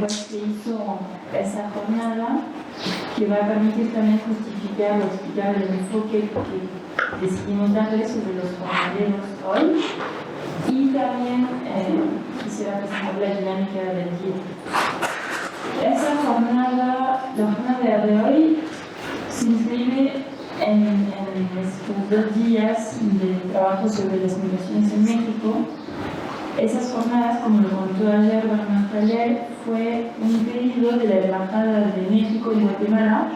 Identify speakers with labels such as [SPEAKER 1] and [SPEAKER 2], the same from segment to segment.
[SPEAKER 1] se hizo esa jornada, que va a permitir también justificar o explicar el enfoque que decidimos darle sobre los jornaleros hoy. Y también quisiera presentar la dinámica del día. Esa jornada, la jornada de hoy, se inscribe en estos 2 días de trabajo sobre las migraciones en México. Esas jornadas, como lo contó ayer Bernard Taller, fue un pedido de la Embajada de México en Guatemala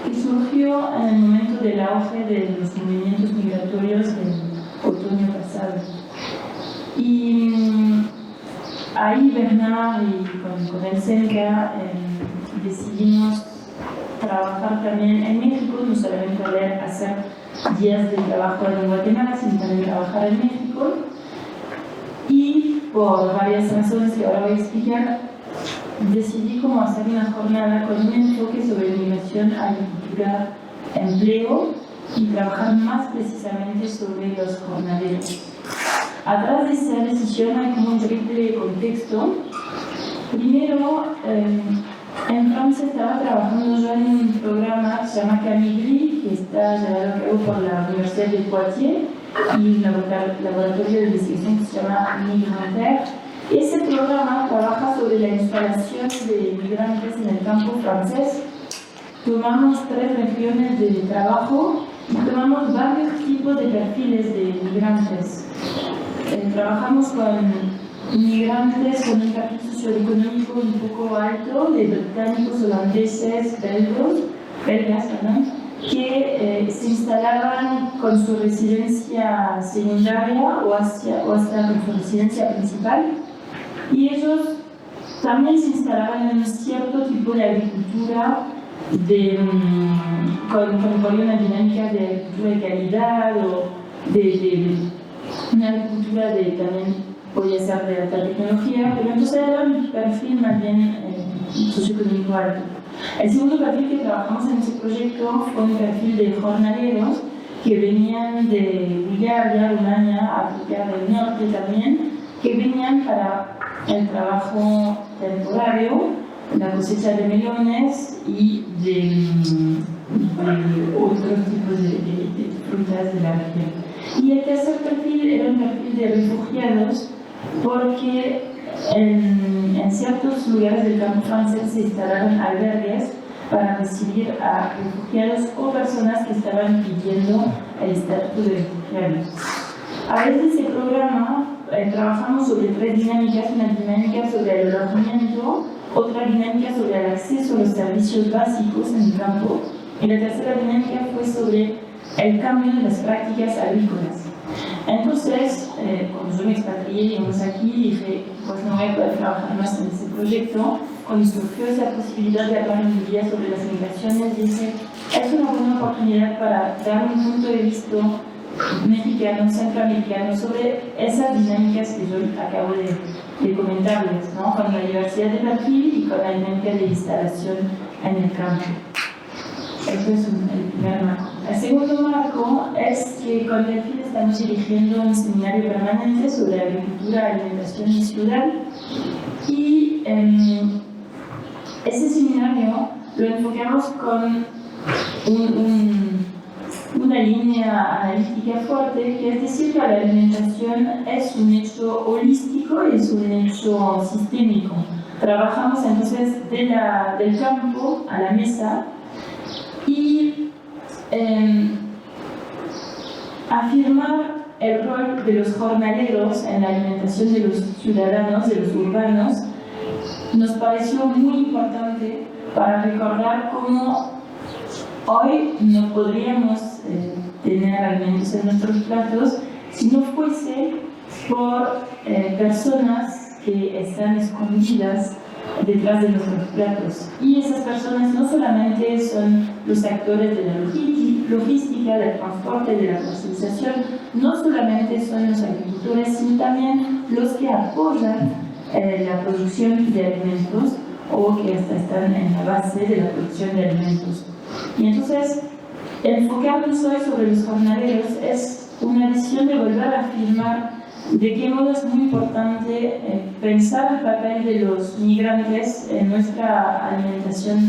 [SPEAKER 1] que surgió en el momento del auge de los movimientos migratorios del otoño pasado. Y ahí Bernard y con el CENCA decidimos trabajar también en México, no solamente hacer días de trabajo en Guatemala, sino también trabajar en México. Y por varias razones que ahora voy a explicar, decidí cómo hacer una jornada con un enfoque sobre migración, agricultura, empleo y trabajar más precisamente sobre los jornaleros. Atrás de esa decisión hay como un triple contexto. Primero, en Francia estaba trabajando yo en un programa que se llama Camigri, que está llevado a cabo por la Universidad de Poitiers y un laboratorio de investigación que se llama Migrantaire. Ese programa trabaja sobre la instalación de migrantes en el campo francés. Tomamos 3 regiones de trabajo y tomamos varios tipos de perfiles de migrantes. Trabajamos con inmigrantes con un perfil socioeconómico un poco alto, de británicos, holandeses, belgas, que se instalaban con su residencia secundaria o hasta con su residencia principal, y ellos también se instalaban en un cierto tipo de agricultura con una dinámica de agricultura de calidad o de una agricultura también podía ser de alta tecnología, pero entonces era un perfil más bien socioeconómico alto. El segundo perfil que trabajamos en ese proyecto fue un perfil de jornaleros que venían de Bulgaria, Rumania, África del Norte también, que venían para el trabajo temporario, la cosecha de melones y de otros tipos de frutas de la región. Y el tercer perfil era un perfil de refugiados, porque en ciertos lugares del campo francés se instalaron albergues para recibir a refugiados o personas que estaban pidiendo el estatus de refugiados. A través de ese programa trabajamos sobre 3 dinámicas: una dinámica sobre el alojamiento, otra dinámica sobre el acceso a los servicios básicos en el campo, y la tercera dinámica fue sobre el cambio de las prácticas agrícolas. Entonces, cuando yo me expatrié, digamos, aquí, dije, pues no voy a poder trabajar más en ese proyecto. Cuando surgió esa posibilidad de hablar un día sobre las migraciones, dije, es una buena oportunidad para dar un punto de vista mexicano, centroamericano, sobre esas dinámicas que yo acabo de comentarles, ¿no? Con la diversidad de perfil y con la dinámica de instalación en el campo. Eso es el primer marco. El segundo marco es que con Delfín estamos dirigiendo un seminario permanente sobre agricultura, alimentación y ciudad. Y ese seminario lo enfocamos con una línea analítica fuerte, que es decir que la alimentación es un hecho holístico y es un hecho sistémico. Trabajamos entonces del campo a la mesa y afirmar el rol de los jornaleros en la alimentación de los ciudadanos, de los urbanos, nos pareció muy importante para recordar cómo hoy no podríamos tener alimentos en nuestros platos si no fuese por personas que están escondidas detrás de nuestros platos. Y esas personas no solamente son los actores de la logística, del transporte, de la comercialización, no solamente son los agricultores, sino también los que apoyan la producción de alimentos o que hasta están en la base de la producción de alimentos. Y entonces, enfocarnos hoy sobre los jornaleros es una decisión de volver a afirmar de qué modo es muy importante pensar el papel de los migrantes en nuestra alimentación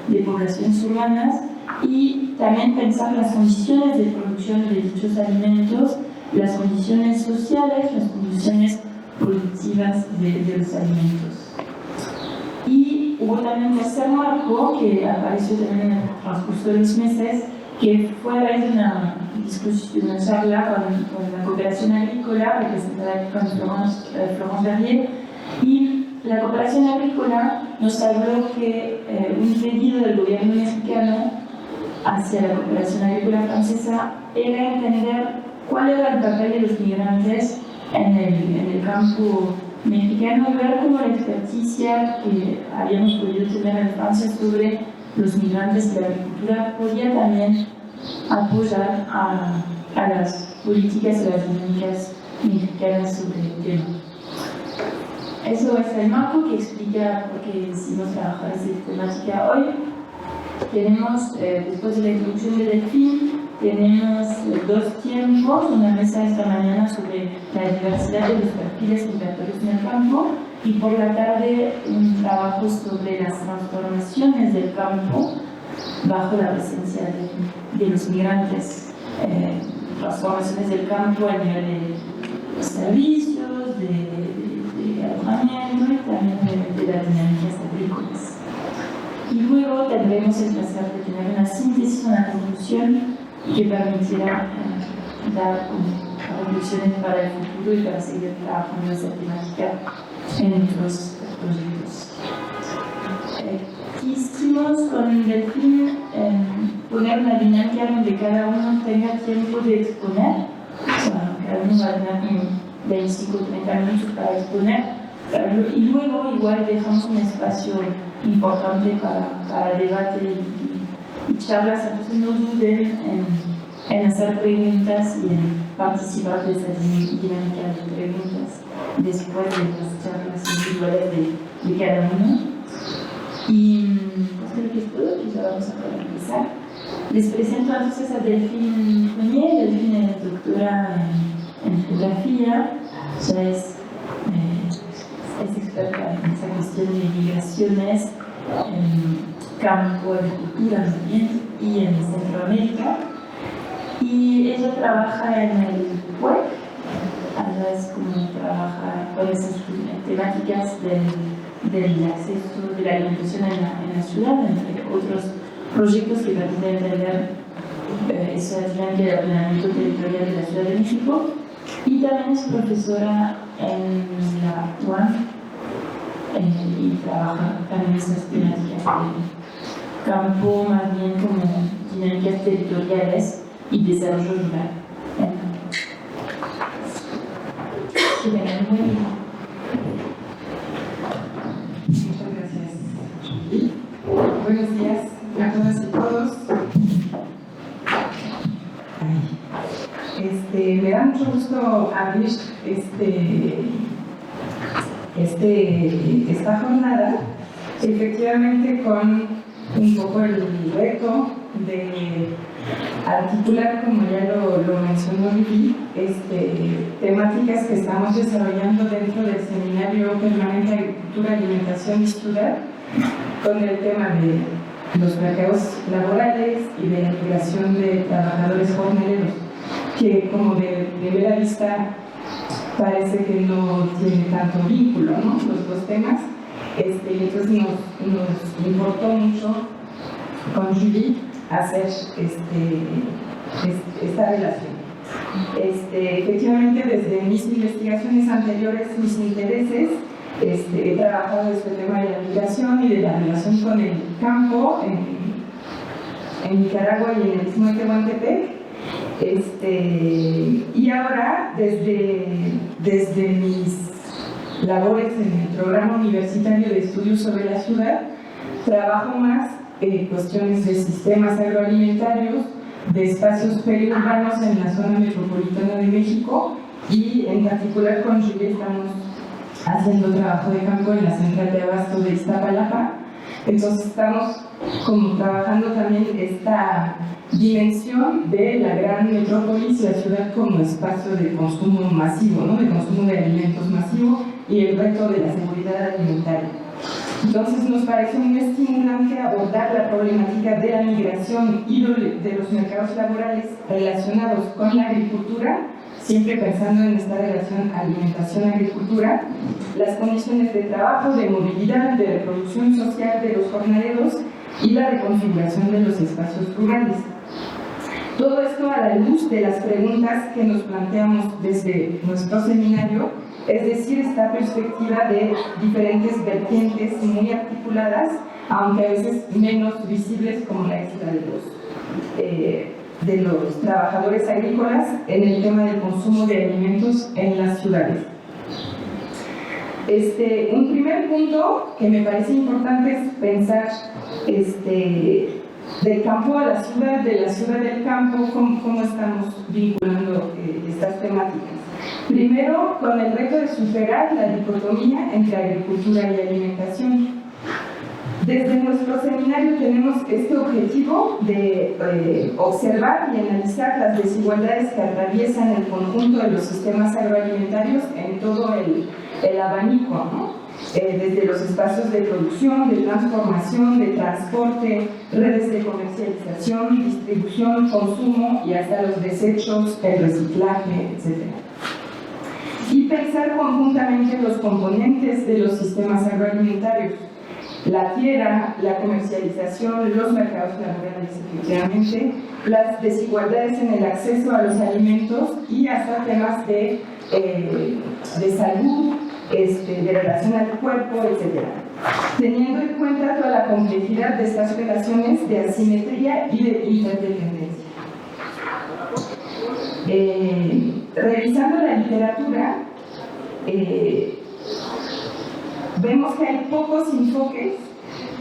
[SPEAKER 1] de poblaciones urbanas y también pensar las condiciones de producción de dichos alimentos, las condiciones sociales, las condiciones productivas de los alimentos. Y hubo también un tercer marco que apareció también en el transcurso de los meses, que fue a raíz de una discusión, una charla con la cooperación agrícola, representada con Florence Berrier, y la cooperación agrícola nos habló que un pedido del gobierno mexicano hacia la cooperación agrícola francesa era entender cuál era el papel de los migrantes en el campo mexicano y ver cómo la experticia que habíamos podido tener en Francia sobre los migrantes de la agricultura podía también apoyar a las políticas y las dinámicas mexicanas sobre el tema. Eso es el marco que explica por qué decidimos trabajar esta temática hoy. Tenemos, después de la introducción de Delphine, tenemos dos tiempos, una mesa esta mañana sobre la diversidad de los perfiles migratorios en el campo y por la tarde un trabajo sobre las transformaciones del campo bajo la presencia de los migrantes, transformaciones del campo a nivel de servicios, de alojamiento y también de las dinámicas agrícolas. Y luego tendremos el placer de tener una síntesis, una conclusión que permitirá dar conclusiones para el futuro y para seguir trabajando esa temática en otros proyectos. Quisimos con Delphine poner una dinámica donde cada uno tenga tiempo de exponer, cada uno va a tener como 25 o 30 minutos para exponer, y luego igual dejamos un espacio importante para debate y charlas, entonces no duden en hacer preguntas y en participar de esa dinámica de preguntas después de las charlas individuales de cada uno. Y pues creo que es todo, y ya vamos a poder empezar. Les presento entonces a Delphine Fournier. Delphine es doctora en geografía, ya es experta en esa cuestión de migraciones, en campo, agricultura, ambiente y en Centroamérica. Y ella trabaja en el PUEC, allá es como trabaja con esas temáticas del acceso de la alimentación en la ciudad, entre otros proyectos que permiten entender esa dinámica de ordenamiento territorial de la Ciudad de México. Y también es profesora en la UAM y trabaja también esas temáticas de campo, más bien como dinámicas territoriales y desarrollo rural. Que tengan un buen día.
[SPEAKER 2] Muchas gracias. Buenos días a todas y todos. Me da mucho gusto abrir esta jornada, efectivamente con un poco el reto de articular, como ya lo mencionó Vivi, temáticas que estamos desarrollando dentro del Seminario Permanente de Agricultura, Alimentación y Ciudad, con el tema de los mercados laborales y de la integración de trabajadores jornaleros, que como de primera vista parece que no tiene tanto vínculo, ¿no?, los dos temas. Entonces nos importó mucho con Julie hacer esta relación. Efectivamente, desde mis investigaciones anteriores, mis intereses, he trabajado este tema de la migración y de la relación con el campo en Nicaragua y en el Istmo de Tehuantepec. Y ahora, desde mis labores en el programa universitario de estudios sobre la ciudad, trabajo más cuestiones de sistemas agroalimentarios, de espacios periurbanos en la zona metropolitana de México, y en particular con Julie estamos haciendo trabajo de campo en la central de abasto de Iztapalapa. Entonces estamos como trabajando también esta dimensión de la gran metrópolis, la ciudad como espacio de consumo masivo, ¿no?, de consumo de alimentos masivo, y el reto de la seguridad alimentaria. Entonces nos parece muy estimulante abordar la problemática de la migración y de los mercados laborales relacionados con la agricultura, siempre pensando en esta relación alimentación-agricultura, las condiciones de trabajo, de movilidad, de reproducción social de los jornaleros y la reconfiguración de los espacios rurales. Todo esto a la luz de las preguntas que nos planteamos desde nuestro seminario, es decir, esta perspectiva de diferentes vertientes muy articuladas, aunque a veces menos visibles, como la isla de los trabajadores agrícolas en el tema del consumo de alimentos en las ciudades. Un primer punto que me parece importante es pensar del campo a la ciudad, de la ciudad del campo, cómo estamos vinculando estas temáticas. Primero, con el reto de superar la dicotomía entre agricultura y alimentación. Desde nuestro seminario tenemos este objetivo de observar y analizar las desigualdades que atraviesan el conjunto de los sistemas agroalimentarios en todo el abanico, ¿no? Desde los espacios de producción, de transformación, de transporte, redes de comercialización, distribución, consumo y hasta los desechos, el reciclaje, etc. Y pensar conjuntamente los componentes de los sistemas agroalimentarios: la tierra, la comercialización, los mercados laborales, efectivamente, las desigualdades en el acceso a los alimentos y hasta temas de salud, de relación al cuerpo, etc. Teniendo en cuenta toda la complejidad de estas relaciones de asimetría y de interdependencia. Revisando la literatura, vemos que hay pocos enfoques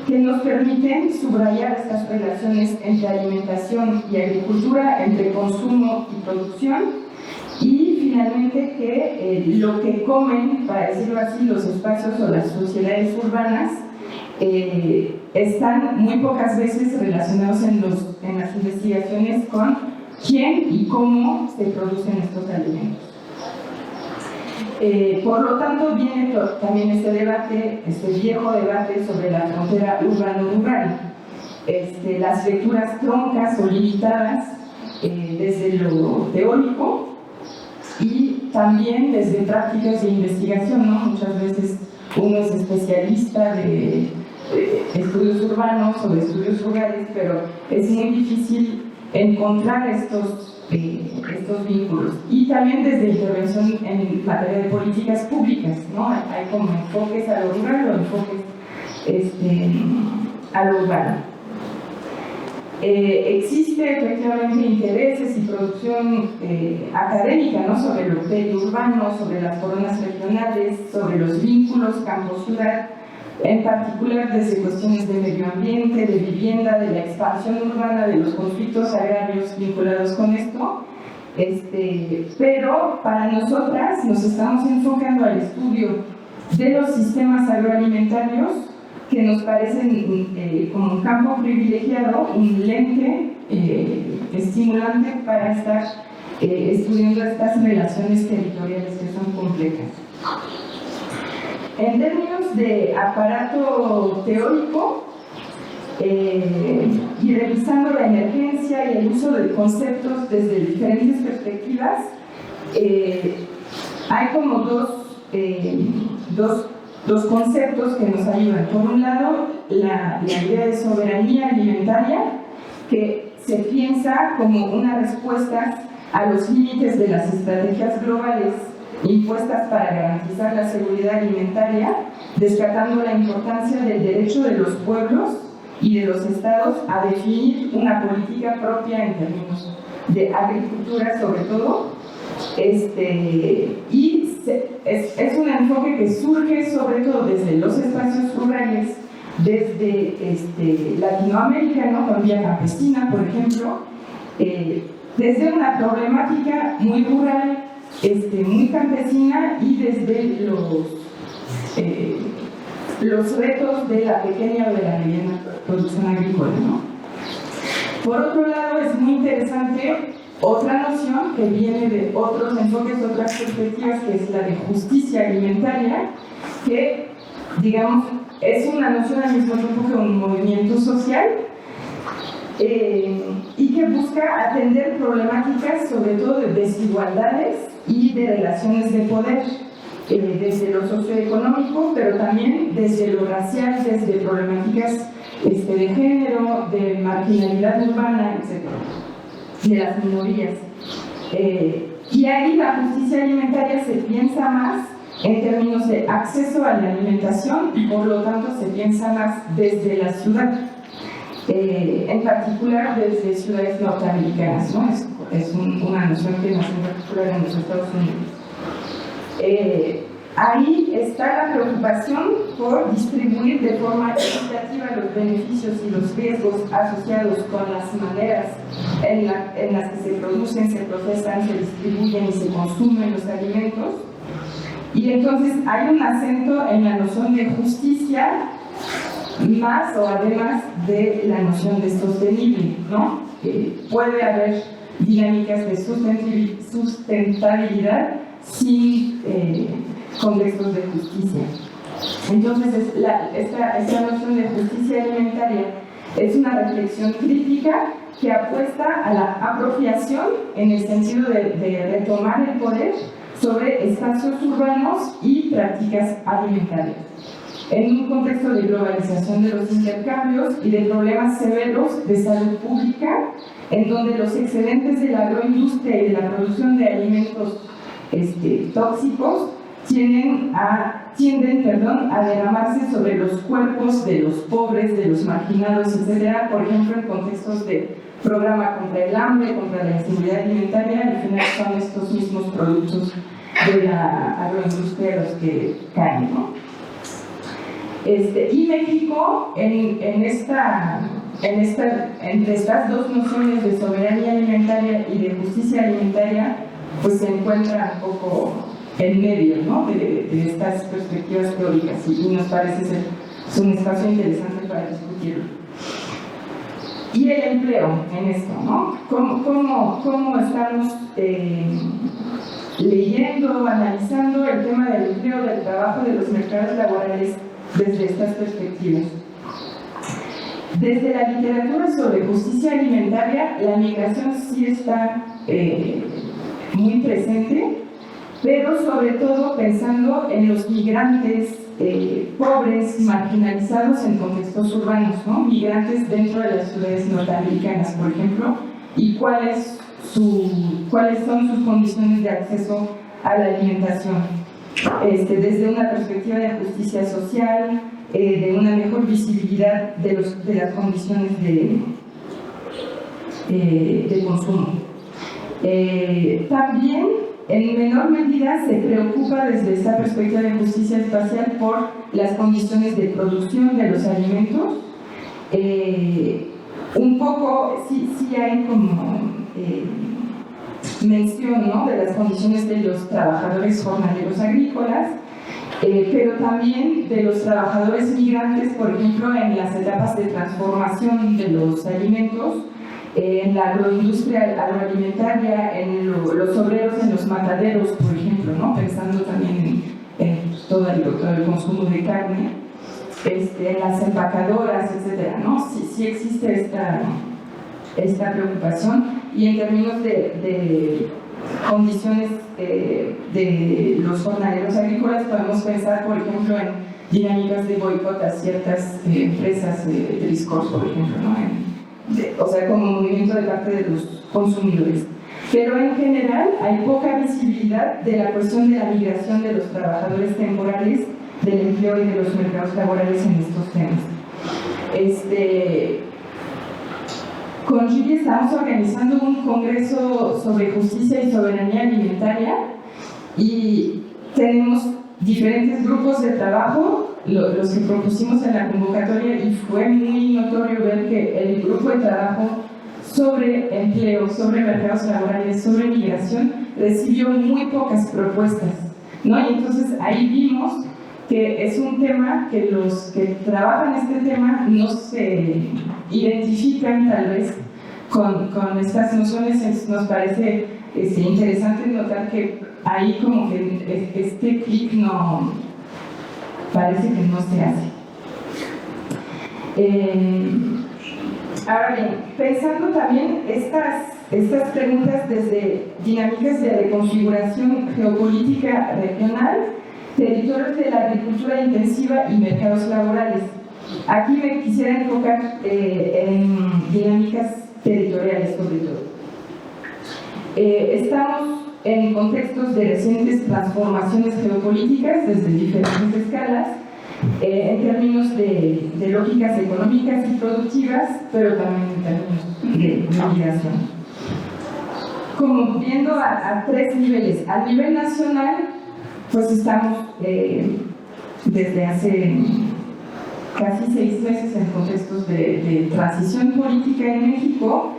[SPEAKER 2] que nos permiten subrayar estas relaciones entre alimentación y agricultura, entre consumo y producción, y finalmente que lo que comen, para decirlo así, los espacios o las sociedades urbanas están muy pocas veces relacionados en las investigaciones con quién y cómo se producen estos alimentos. Por lo tanto, viene también este debate, este viejo debate sobre la frontera urbano-rural. Las lecturas troncas o limitadas desde lo teórico y también desde prácticas de investigación, ¿no? Muchas veces uno es especialista de estudios urbanos o de estudios rurales, pero es muy difícil encontrar estos vínculos. Y también desde intervención en materia de políticas públicas, ¿no? Hay como enfoques a lo rural o enfoques a lo urbano. Existe efectivamente intereses y producción académica, ¿no? Sobre el periurbano, sobre las coronas regionales, sobre los vínculos campo-ciudad, en particular desde cuestiones de medio ambiente, de vivienda, de la expansión urbana, de los conflictos agrarios vinculados con esto. Pero para nosotras nos estamos enfocando al estudio de los sistemas agroalimentarios, que nos parecen como un campo privilegiado, un lente estimulante para estar estudiando estas relaciones territoriales que son complejas. En términos de aparato teórico, y revisando la emergencia y el uso de conceptos desde diferentes perspectivas, hay como dos conceptos que nos ayudan. Por un lado, la idea de soberanía alimentaria, que se piensa como una respuesta a los límites de las estrategias globales impuestas para garantizar la seguridad alimentaria, destacando la importancia del derecho de los pueblos y de los estados a definir una política propia en términos de agricultura sobre todo, y es un enfoque que surge sobre todo desde los espacios rurales, desde Latinoamérica, ¿no? Con Vía Campesina, por ejemplo, desde una problemática muy rural, muy campesina, y desde los retos de la pequeña o de la mediana producción agrícola, ¿no? Por otro lado, es muy interesante otra noción que viene de otros enfoques, otras perspectivas, que es la de justicia alimentaria, que, digamos, es una noción al mismo tiempo que un movimiento social y que busca atender problemáticas sobre todo de desigualdades y de relaciones de poder, desde lo socioeconómico, pero también desde lo racial, desde problemáticas de género, de marginalidad urbana, etc., de las minorías. Y ahí la justicia alimentaria se piensa más en términos de acceso a la alimentación y por lo tanto se piensa más desde la ciudad, en particular desde ciudades norteamericanas, ¿no? Es una noción que nace en particular en los Estados Unidos. Ahí está la preocupación por distribuir de forma equitativa los beneficios y los riesgos asociados con las maneras en las que se producen, se procesan, se distribuyen y se consumen los alimentos. Y entonces hay un acento en la noción de justicia más o además de la noción de sostenible, ¿no? Puede haber dinámicas de sustentabilidad sin contextos de justicia. Entonces, esta noción de justicia alimentaria es una reflexión crítica que apuesta a la apropiación en el sentido de retomar el poder sobre espacios urbanos y prácticas alimentarias, en un contexto de globalización de los intercambios y de problemas severos de salud pública, en donde los excedentes de la agroindustria y de la producción de alimentos tóxicos tienden a derramarse sobre los cuerpos de los pobres, de los marginados, etc., por ejemplo, en contextos de programa contra el hambre, contra la inseguridad alimentaria. Al final son estos mismos productos de la agroindustria los que caen, ¿no? Y México, entre estas dos nociones de soberanía alimentaria y de justicia alimentaria, pues se encuentra un poco en medio, ¿no?, de estas perspectivas teóricas, y nos parece ser un espacio interesante para discutirlo. Y el empleo en esto, ¿no? ¿Cómo estamos leyendo, analizando el tema del empleo, del trabajo, de los mercados laborales desde estas perspectivas? Desde la literatura sobre justicia alimentaria, la migración sí está muy presente, pero sobre todo pensando en los migrantes pobres, marginalizados en contextos urbanos, ¿no? Migrantes dentro de las ciudades norteamericanas, por ejemplo, y cuáles son sus condiciones de acceso a la alimentación. Desde una perspectiva de justicia social, de una mejor visibilidad de las condiciones de consumo. También, en menor medida, se preocupa desde esta perspectiva de justicia espacial por las condiciones de producción de los alimentos. Un poco, sí hay como mención, ¿no?, de las condiciones de los trabajadores jornaleros agrícolas, pero también de los trabajadores migrantes, por ejemplo, en las etapas de transformación de los alimentos, en la agroindustria agroalimentaria, en los obreros en los mataderos, por ejemplo, ¿no?, pensando también en todo el consumo de carne, en las empacadoras, etcétera, ¿no? Sí existe esta preocupación, y en términos de condiciones de los jornaleros agrícolas podemos pensar, por ejemplo, en dinámicas de boicot a ciertas empresas de discurso, por ejemplo, ¿no? O sea, como movimiento de parte de los consumidores. Pero en general hay poca visibilidad de la cuestión de la migración de los trabajadores temporales, del empleo y de los mercados laborales en estos temas. Con Julie estamos organizando un congreso sobre justicia y soberanía alimentaria, y tenemos diferentes grupos de trabajo, los que propusimos en la convocatoria, y fue muy notorio ver que el grupo de trabajo sobre empleo, sobre mercados laborales, sobre migración, recibió muy pocas propuestas, ¿no? Y entonces ahí vimos que es un tema que los que trabajan este tema no se identifican tal vez con estas nociones nos parece interesante notar que ahí como que este clic no parece que no se hace. Ahora bien, pensando también estas preguntas desde dinámicas de reconfiguración geopolítica regional, territorios de la agricultura intensiva y mercados laborales. Aquí me quisiera enfocar en dinámicas territoriales sobre todo. Estamos en contextos de recientes transformaciones geopolíticas desde diferentes escalas, en términos de lógicas económicas y productivas, pero también en términos de migración. Como viendo a tres niveles. A nivel nacional, pues estamos desde hace casi 6 meses en contextos de transición política en México,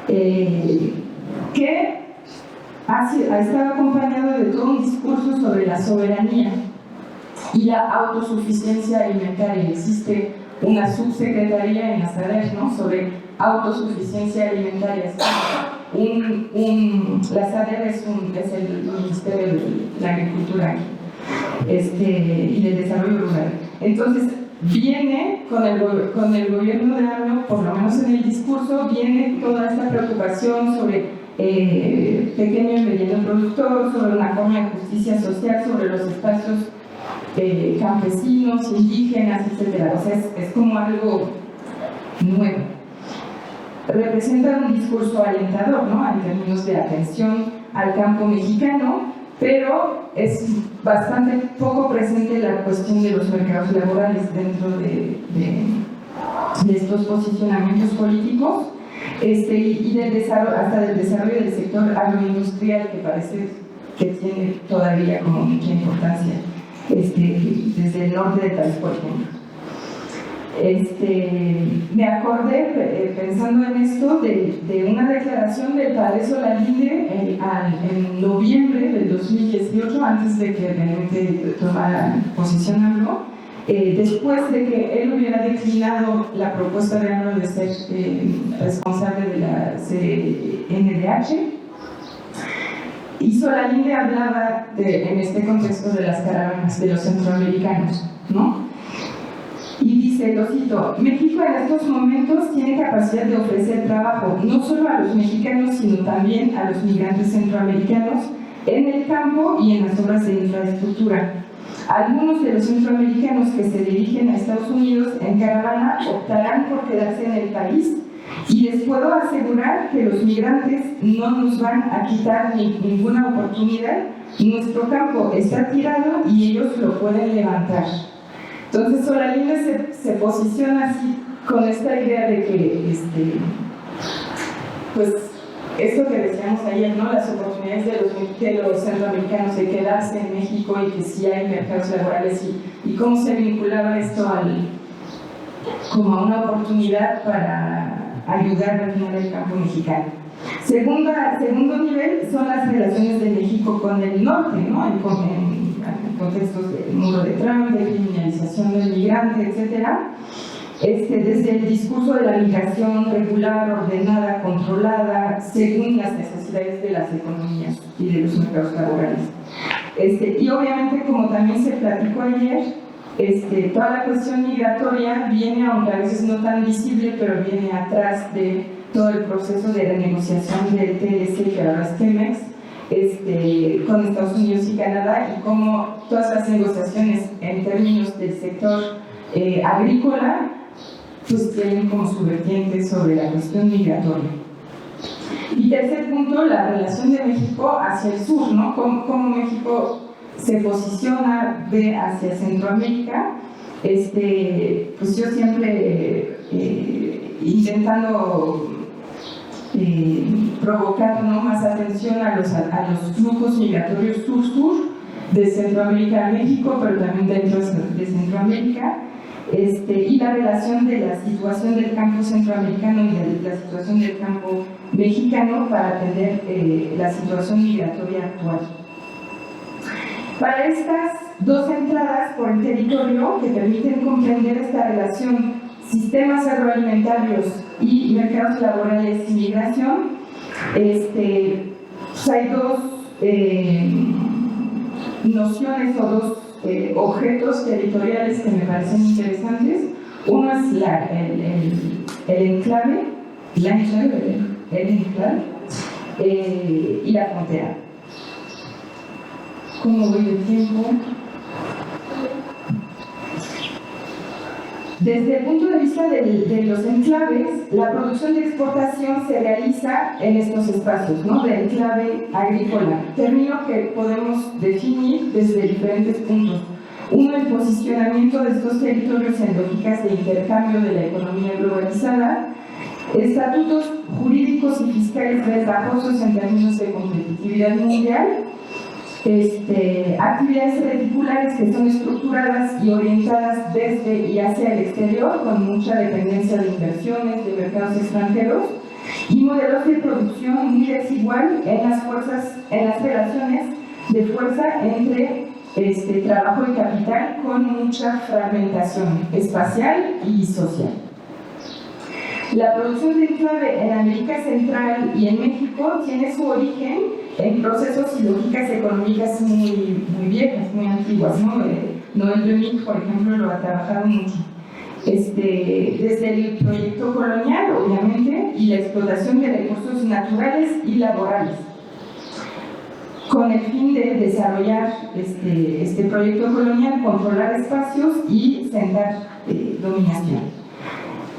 [SPEAKER 2] que ha estado acompañado de todo un discurso sobre la soberanía y la autosuficiencia alimentaria. Existe una subsecretaría en la SADER, ¿no?, sobre autosuficiencia alimentaria. La SADER es el Ministerio de la Agricultura y del Desarrollo Rural. Entonces, viene con el gobierno de AMLO, por lo menos en el discurso, viene toda esta preocupación sobre pequeño y mediano productor, sobre una forma de justicia social, sobre los espacios campesinos, indígenas, etc. O sea, es como algo nuevo. Representa un discurso alentador, ¿no?, en términos de atención al campo mexicano, pero es bastante poco presente la cuestión de los mercados laborales dentro de estos posicionamientos políticos, y del desarrollo, hasta del desarrollo del sector agroindustrial, que parece que tiene todavía como mucha importancia desde el norte del país, por ejemplo. Me acordé, pensando en esto, de una declaración del padre Solalinde en noviembre del 2018, antes de que realmente tomara posición AMLO, después de que él hubiera declinado la propuesta de AMLO de ser responsable de la CNDH. Y Solalinde hablaba en este contexto de las caravanas de los centroamericanos, ¿no? Y dice, lo cito: México en estos momentos tiene capacidad de ofrecer trabajo no solo a los mexicanos, sino también a los migrantes centroamericanos en el campo y en las obras de infraestructura. Algunos de los centroamericanos que se dirigen a Estados Unidos en caravana optarán por quedarse en el país, y les puedo asegurar que los migrantes no nos van a quitar ninguna oportunidad. Nuestro campo está tirado y ellos lo pueden levantar. Entonces Solalinde se posiciona así con esta idea de que pues esto que decíamos ayer, ¿no?, las oportunidades de los centroamericanos de quedarse en México, y que sí hay mercados laborales, y cómo se vinculaba esto como a una oportunidad para ayudar a refinar el campo mexicano. Segundo nivel son las relaciones de México con el norte, ¿no?, en contextos del muro de Trump, de criminalización del migrante, etc. Desde el discurso de la migración regular, ordenada, controlada, según las necesidades de las economías y de los mercados laborales. Y obviamente, como también se platicó ayer, toda la cuestión migratoria viene, aunque a veces no tan visible, pero viene atrás de todo el proceso de renegociación del TLC, que ahora es TEMEX, con Estados Unidos y Canadá, y cómo todas las negociaciones en términos del sector agrícola pues tienen como su vertiente sobre la cuestión migratoria. Y tercer punto, la relación de México hacia el sur, ¿no? Cómo México se posiciona, ve hacia Centroamérica. Pues yo siempre intentando provocar, ¿no?, más atención a los flujos migratorios sur-sur de Centroamérica a México, pero también dentro de Centroamérica, y la relación de la situación del campo centroamericano y de la situación del campo mexicano para atender la situación migratoria actual. Para estas dos entradas por el territorio que permiten comprender esta relación sistemas agroalimentarios y mercados laborales y migración, pues hay dos nociones o dos objetos territoriales que me parecen interesantes. Uno es el enclave, el enclave y la frontera. ¿Cómo voy de tiempo? Desde el punto de vista de los enclaves, la producción de exportación se realiza en estos espacios, ¿no? De enclave agrícola, término que podemos definir desde diferentes puntos. Uno, el posicionamiento de estos territorios en lógicas de intercambio de la economía globalizada, estatutos jurídicos y fiscales desgajosos en términos de competitividad mundial, actividades reticulares que son estructuradas y orientadas desde y hacia el exterior, con mucha dependencia de inversiones de mercados extranjeros, y modelos de producción muy desigual en las relaciones de fuerza entre trabajo y capital, con mucha fragmentación espacial y social. La producción de enclave en América Central y en México tiene su origen en procesos y lógicas económicas muy viejas, muy antiguas, ¿no? Noel Remig, por ejemplo, lo ha trabajado mucho. Desde el proyecto colonial, obviamente, y la explotación de recursos naturales y laborales, con el fin de desarrollar este proyecto colonial, controlar espacios y sentar dominación.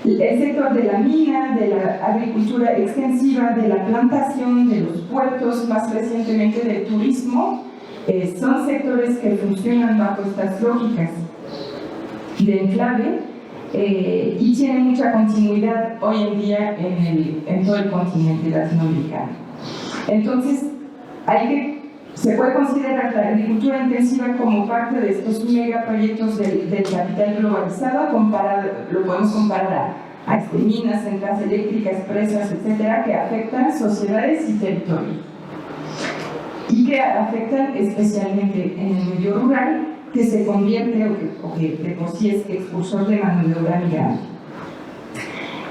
[SPEAKER 2] El sector de la mina, de la agricultura extensiva, de la plantación, de los puertos, más recientemente del turismo, son sectores que funcionan bajo estas lógicas de enclave y tienen mucha continuidad hoy en día en todo el continente latinoamericano. Entonces, se puede considerar la agricultura intensiva como parte de estos megaproyectos del capital globalizado. Lo podemos comparar a minas, centrales eléctricas, presas, etcétera, que afectan sociedades y territorios. Y que afectan especialmente en el medio rural, que se convierte o que de por sí es expulsor de mano de obra migrante.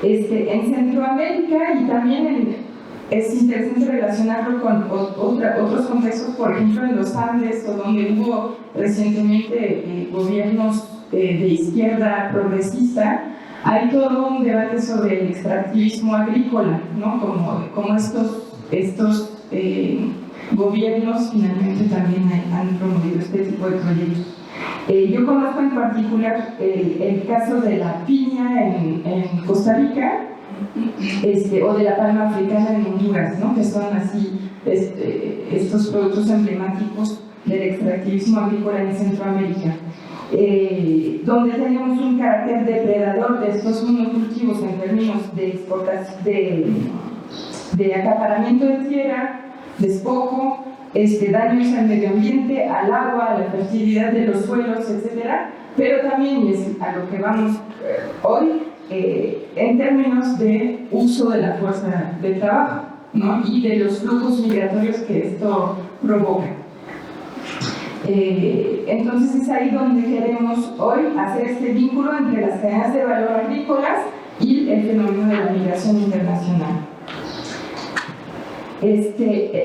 [SPEAKER 2] En Centroamérica y también es interesante relacionarlo con otros contextos, por ejemplo en los Andes, o donde hubo recientemente gobiernos de izquierda progresista. Hay todo un debate sobre el extractivismo agrícola, ¿no? Como estos gobiernos finalmente también han promovido este tipo de proyectos. Yo conozco en particular el caso de la piña en Costa Rica, o de la palma africana en Honduras, ¿no? Que son así estos productos emblemáticos del extractivismo agrícola en Centroamérica, donde tenemos un carácter depredador de estos monocultivos en términos de exportación, de acaparamiento de tierra, despojo, daños al medio ambiente, al agua, a la fertilidad de los suelos, etcétera, pero también, y es a lo que vamos hoy, en términos de uso de la fuerza de trabajo, ¿no? Y de los flujos migratorios que esto provoca. Entonces es ahí donde queremos hoy hacer este vínculo entre las cadenas de valor agrícolas y el fenómeno de la migración internacional.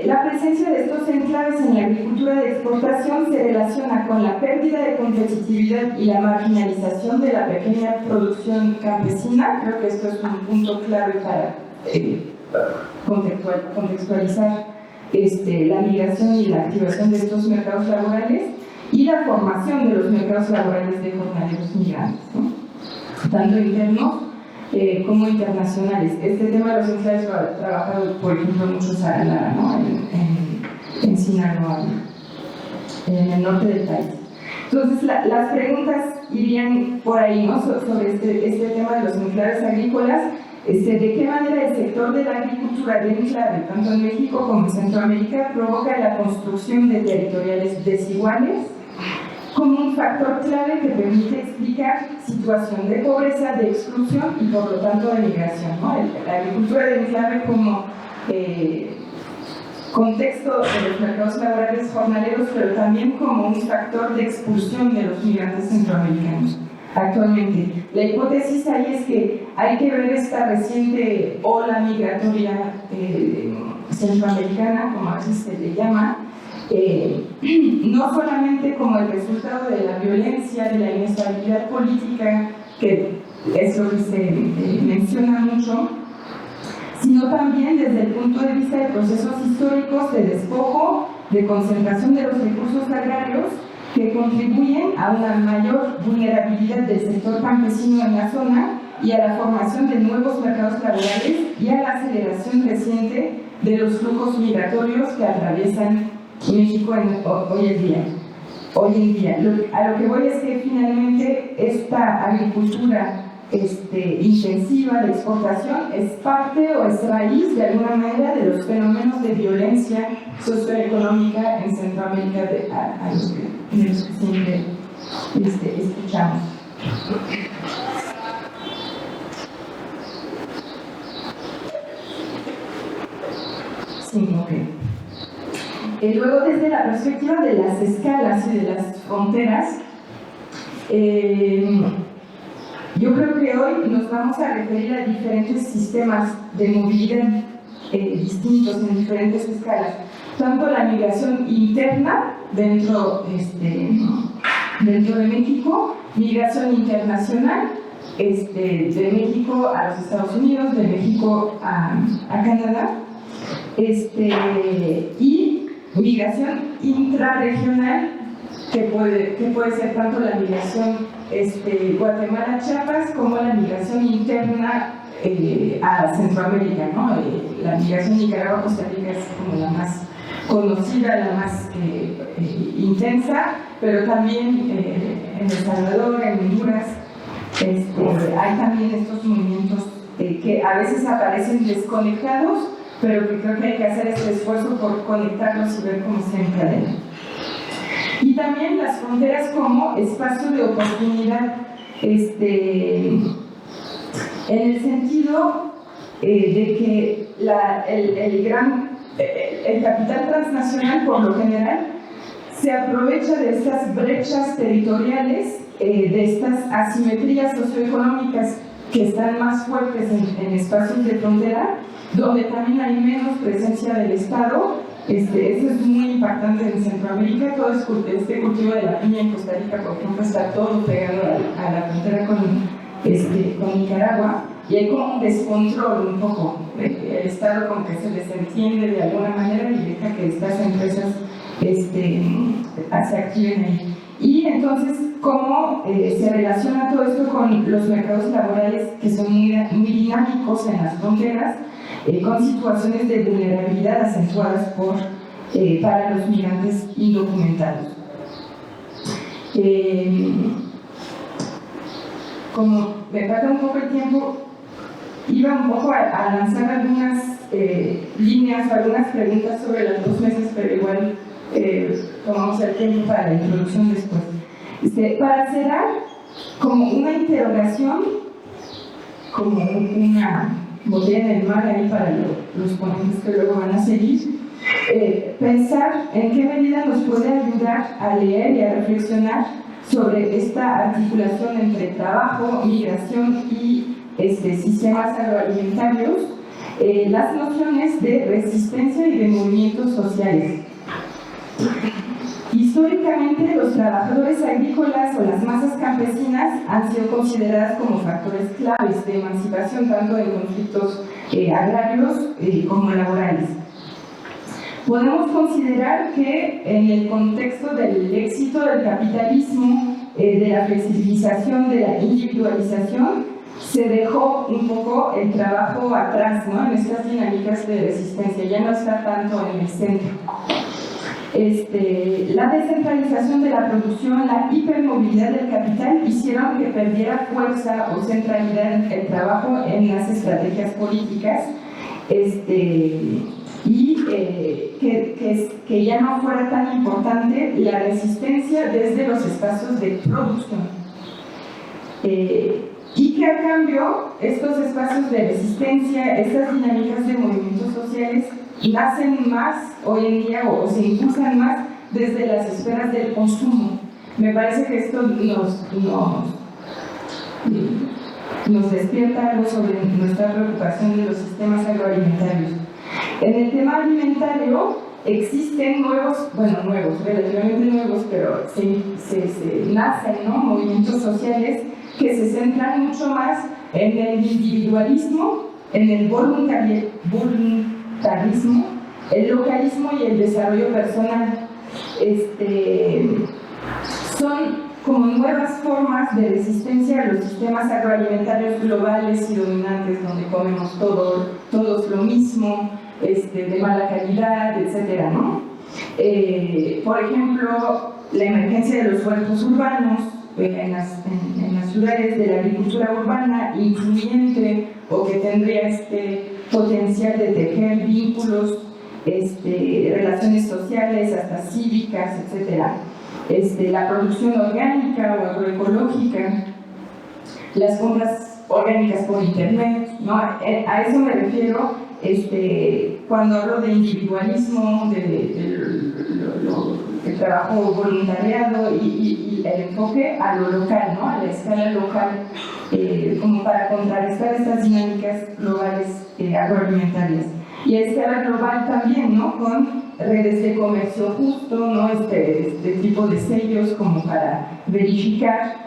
[SPEAKER 2] La presencia de estos enclaves en la agricultura de exportación se relaciona con la pérdida de competitividad y la marginalización de la pequeña producción campesina. Creo que esto es un punto clave para contextualizar la migración y la activación de estos mercados laborales y la formación de los mercados laborales de jornaleros migrantes, ¿no? Tanto internos como internacionales. Este tema de los enclaves lo ha trabajado, por ejemplo, mucho Sara Lara, ¿no? en Sinaloa, en el norte del país. Entonces, las preguntas irían por ahí, ¿no? Sobre este tema de los enclaves agrícolas. ¿De qué manera el sector de la agricultura de enclave, tanto en México como en Centroamérica, provoca la construcción de territoriales desiguales como un factor clave que permite explicar situación de pobreza, de exclusión y por lo tanto de migración, ¿no? La agricultura de enclave como contexto de los mercados laborales jornaleros, pero también como un factor de expulsión de los migrantes centroamericanos. actualmente. La hipótesis ahí es que hay que ver esta reciente ola migratoria centroamericana, como a veces se le llama, no solamente como el resultado de la violencia, de la inestabilidad política, que es lo que se menciona mucho, sino también desde el punto de vista de procesos históricos de despojo, de concentración de los recursos agrarios, que contribuyen a una mayor vulnerabilidad del sector campesino en la zona y a la formación de nuevos mercados laborales y a la aceleración creciente de los flujos migratorios que atraviesan México hoy en día. A lo que voy es que finalmente esta agricultura intensiva de exportación es parte o es raíz de alguna manera de los fenómenos de violencia socioeconómica en Centroamérica de los que siempre escuchamos. Sí, ok. Luego, desde la perspectiva de las escalas y de las fronteras, yo creo que hoy nos vamos a referir a diferentes sistemas de movilidad distintos en diferentes escalas. Tanto la migración interna dentro de México, migración internacional de México a los Estados Unidos, de México a Canadá, y migración intrarregional, que puede ser tanto la migración Guatemala-Chiapas como la migración interna a Centroamérica, ¿no? La migración Nicaragua-Costa Rica es como la más conocida, la más intensa, pero también en El Salvador, en Honduras, hay también estos movimientos que a veces aparecen desconectados, pero que creo que hay que hacer este esfuerzo por conectarlos y ver cómo se encadenan. Y también las fronteras como espacio de oportunidad, en el sentido de que el capital transnacional, por lo general, se aprovecha de estas brechas territoriales, de estas asimetrías socioeconómicas que están más fuertes en espacios de frontera, donde también hay menos presencia del Estado. Eso es muy impactante en Centroamérica. Todo este cultivo de la piña en Costa Rica, por ejemplo, está todo pegado a la frontera con Nicaragua, y hay como un descontrol un poco. El Estado como que se desentiende de alguna manera y deja que estas empresas se activen ahí. Y entonces, ¿cómo se relaciona todo esto con los mercados laborales que son muy dinámicos en las fronteras, con situaciones de vulnerabilidad acentuadas para los migrantes indocumentados? Como me falta un poco el tiempo, iba un poco a lanzar algunas líneas o algunas preguntas sobre las 2 mesas, pero igual tomamos el tiempo para la introducción después. Para cerrar, como una interrogación, como una botella en el mar ahí para los ponentes que luego van a seguir, pensar en qué medida nos puede ayudar a leer y a reflexionar sobre esta articulación entre trabajo, migración y sistemas agroalimentarios, las nociones de resistencia y de movimientos sociales. Históricamente, los trabajadores agrícolas o las masas campesinas han sido consideradas como factores claves de emancipación tanto en conflictos agrarios como laborales. Podemos considerar que en el contexto del éxito del capitalismo, de la flexibilización, de la individualización, se dejó un poco el trabajo atrás, ¿no? En estas dinámicas de resistencia, ya no está tanto en el centro. La descentralización de la producción, la hipermovilidad del capital hicieron que perdiera fuerza o centralidad el trabajo en las estrategias políticas, y que ya no fuera tan importante la resistencia desde los espacios de producción. Y que a cambio estos espacios de resistencia, estas dinámicas de movimientos sociales nacen más hoy en día o se impulsan más desde las esferas del consumo. Me parece que esto nos despierta algo sobre nuestra preocupación de los sistemas agroalimentarios. En el tema alimentario existen relativamente nuevos, pero se nacen, ¿no?, movimientos sociales que se centran mucho más en el individualismo, en el voluntarismo, el localismo y el desarrollo personal. Son como nuevas formas de resistencia a los sistemas agroalimentarios globales y dominantes, donde comemos todos lo mismo, de mala calidad, etcétera, ¿no? Por ejemplo, la emergencia de los huertos urbanos en las ciudades, de la agricultura urbana incluyente, o que tendría potencial de tejer vínculos, relaciones sociales, hasta cívicas, etcétera. La producción orgánica o agroecológica, las compras orgánicas por internet, ¿no? A eso me refiero cuando hablo de individualismo, del trabajo voluntariado y el enfoque a lo local, ¿no?, a la escala local, como para contrarrestar estas dinámicas globales agroalimentarias. Y a escala global también, ¿no?, con redes de comercio justo, ¿no?, este tipo de sellos como para verificar,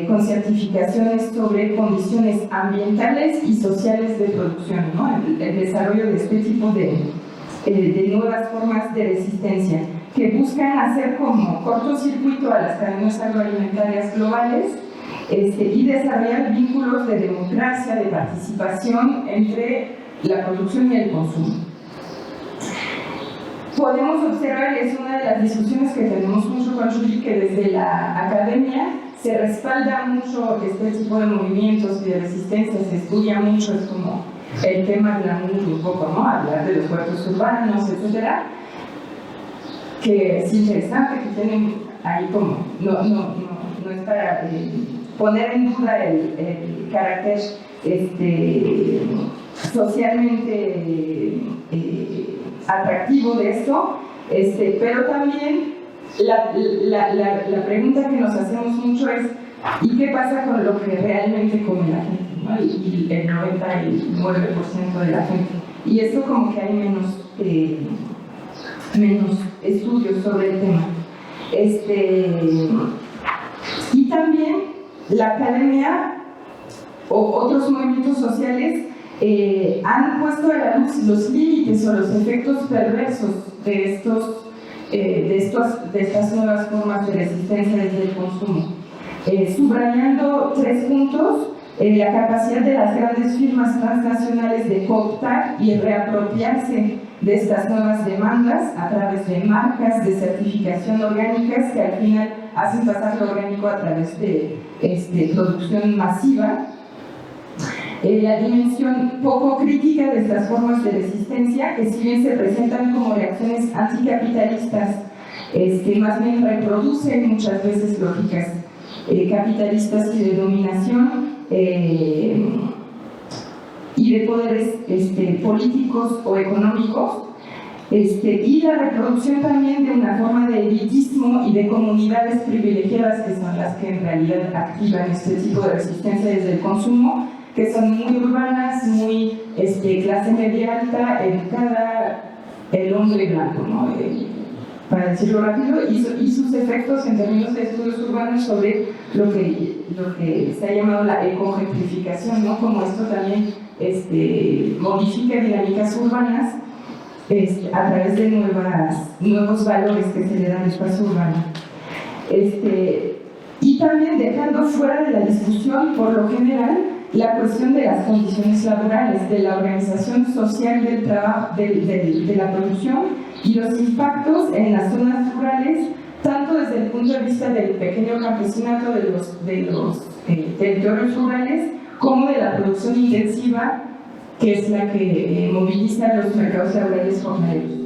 [SPEAKER 2] con certificaciones sobre condiciones ambientales y sociales de producción, ¿no?, el desarrollo de este tipo de nuevas formas de resistencia que buscan hacer como cortocircuito a las cadenas agroalimentarias globales, y desarrollar vínculos de democracia, de participación entre la producción y el consumo. Podemos observar, es una de las discusiones que tenemos mucho con Julie, que desde la academia se respalda mucho este tipo de movimientos y de resistencia, se estudia mucho, es como el tema glamour un poco, ¿no?, hablar de los huertos urbanos, etcétera, que es interesante, que tienen ahí como, no es para poner en duda el carácter socialmente atractivo de esto, pero también la pregunta que nos hacemos mucho es: ¿y qué pasa con lo que realmente come la gente, ¿no?, y el 99% de la gente? Y esto como que hay menos estudios sobre el tema. Y también la academia o otros movimientos sociales han puesto a la luz los límites o los efectos perversos de estas nuevas formas de resistencia desde el consumo, subrayando 3 puntos: la capacidad de las grandes firmas transnacionales de cooptar y reapropiarse de estas nuevas demandas a través de marcas de certificación orgánicas que al final hacen pasar lo orgánico a través de producción masiva. La dimensión poco crítica de estas formas de resistencia, que si bien se presentan como reacciones anticapitalistas, más bien reproducen muchas veces lógicas capitalistas y de dominación, y de poderes políticos o económicos, y la reproducción también de una forma de elitismo y de comunidades privilegiadas, que son las que en realidad activan este tipo de resistencia desde el consumo, que son muy urbanas, muy clase media alta, educada, el hombre blanco, ¿no?, para decirlo rápido, y sus efectos en términos de estudios urbanos sobre lo que se ha llamado la ecogentrificación, ¿no?, como esto también modifica dinámicas urbanas a través de nuevos valores que se le dan al espacio urbano. Y también dejando fuera de la discusión, por lo general, la cuestión de las condiciones laborales, de la organización social del trabajo, de la producción, y los impactos en las zonas rurales, tanto desde el punto de vista del pequeño campesinato de los territorios rurales, como de la producción intensiva, que es la que moviliza los mercados laborales jornaleros.